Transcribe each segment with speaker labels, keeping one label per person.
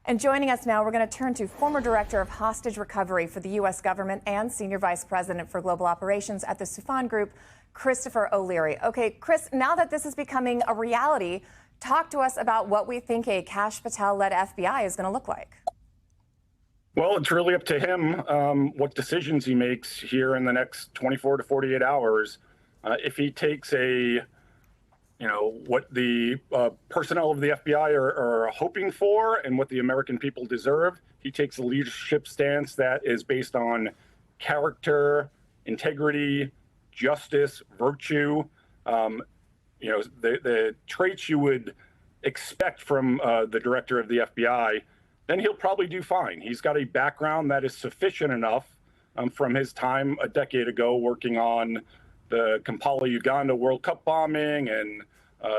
Speaker 1: And joining us now, we're going to turn to former director of hostage recovery for the U.S. government and senior vice president for global operations at the Soufan Group, Christopher O'Leary. Okay, Chris, now that this is becoming a reality, talk to us about what we think a Kash Patel-led FBI is going to look like.
Speaker 2: Well, it's really up to him what decisions he makes here in the next 24 to 48 hours. If he takes what the personnel of the FBI are hoping for and what the American people deserve, he takes a leadership stance that is based on character, integrity, justice, virtue, the traits you would expect from the director of the FBI, then he'll probably do fine. He's got a background that is sufficient enough from his time a decade ago working on the Kampala, Uganda World Cup bombing and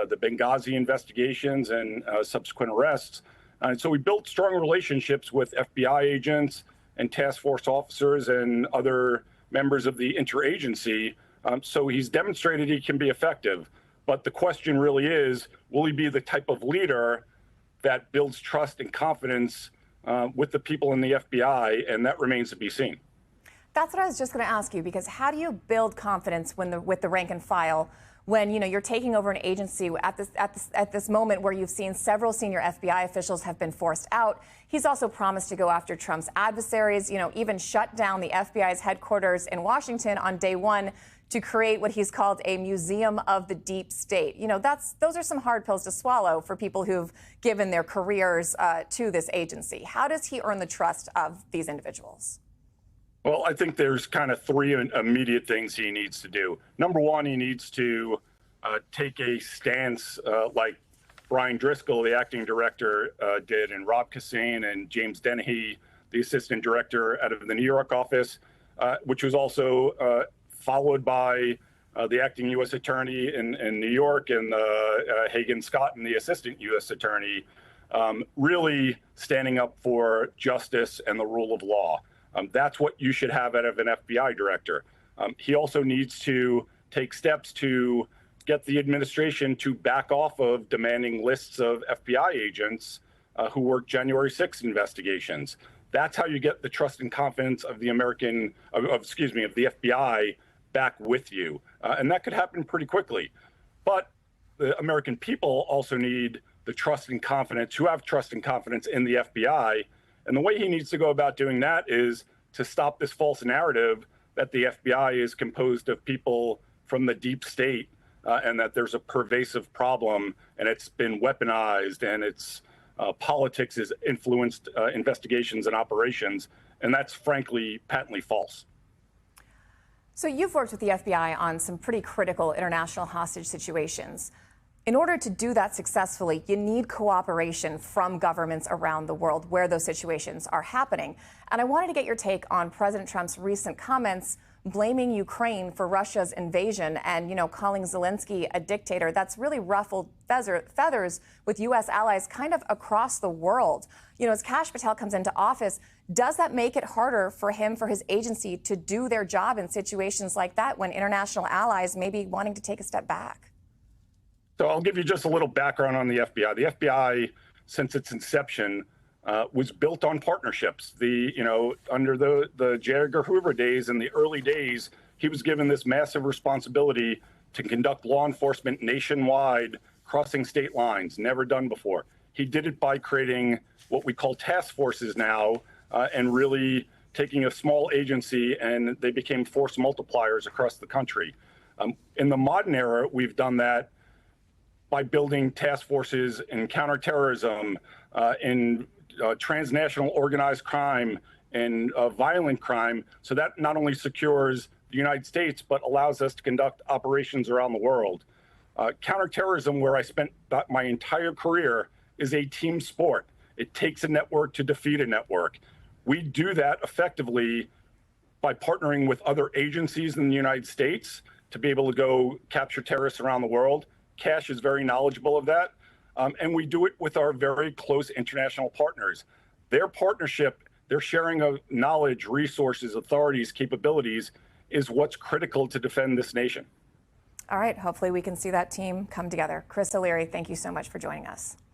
Speaker 2: the Benghazi investigations and subsequent arrests. And so we built strong relationships with FBI agents and task force officers and other members of the interagency. So he's demonstrated he can be effective. But the question really is, will he be the type of leader that builds trust and confidence with the people in the FBI? And that remains to be seen.
Speaker 1: That's what I was just going to ask you, because how do you build confidence with the rank and file when you're taking over an agency at this moment where you've seen several senior FBI officials have been forced out? He's also promised to go after Trump's adversaries, even shut down the FBI's headquarters in Washington on day one to create what he's called a museum of the deep state. Those are some hard pills to swallow for people who've given their careers to this agency. How does he earn the trust of these individuals?
Speaker 2: Well, I think there's kind of three immediate things he needs to do. Number one, he needs to take a stance like Brian Driscoll, the acting director, did, and Rob Kassain and James Dennehy, the assistant director out of the New York office, which was also followed by the acting U.S. attorney in New York and Hagan Scott and the assistant U.S. attorney, really standing up for justice and the rule of law. That's what you should have out of an FBI director. He also needs to take steps to get the administration to back off of demanding lists of FBI agents who worked January 6th investigations. That's how you get the trust and confidence of the of the FBI back with you. And that could happen pretty quickly. But the American people also need the trust and confidence, who have trust and confidence in the FBI. And the way he needs to go about doing that is to stop this false narrative that the FBI is composed of people from the deep state and that there's a pervasive problem and it's been weaponized and its politics has influenced investigations and operations. And that's frankly patently false.
Speaker 1: So you've worked with the FBI on some pretty critical international hostage situations. In order to do that successfully, you need cooperation from governments around the world where those situations are happening. And I wanted to get your take on President Trump's recent comments blaming Ukraine for Russia's invasion and, calling Zelensky a dictator. That's really ruffled feathers with U.S. allies kind of across the world. As Kash Patel comes into office, does that make it harder for his agency to do their job in situations like that when international allies may be wanting to take a step back?
Speaker 2: So I'll give you just a little background on the FBI. The FBI, since its inception, was built on partnerships. Under the J. Edgar Hoover days, in the early days, he was given this massive responsibility to conduct law enforcement nationwide, crossing state lines, never done before. He did it by creating what we call task forces now, and really taking a small agency, and they became force multipliers across the country. In the modern era, we've done that by building task forces in counterterrorism, in transnational organized crime, and violent crime. So that not only secures the United States, but allows us to conduct operations around the world. Counterterrorism, where I spent my entire career, is a team sport. It takes a network to defeat a network. We do that effectively by partnering with other agencies in the United States to be able to go capture terrorists around the world. Kash is very knowledgeable of that. And we do it with our very close international partners. Their partnership, their sharing of knowledge, resources, authorities, capabilities is what's critical to defend this nation.
Speaker 1: All right. Hopefully we can see that team come together. Chris O'Leary, thank you so much for joining us.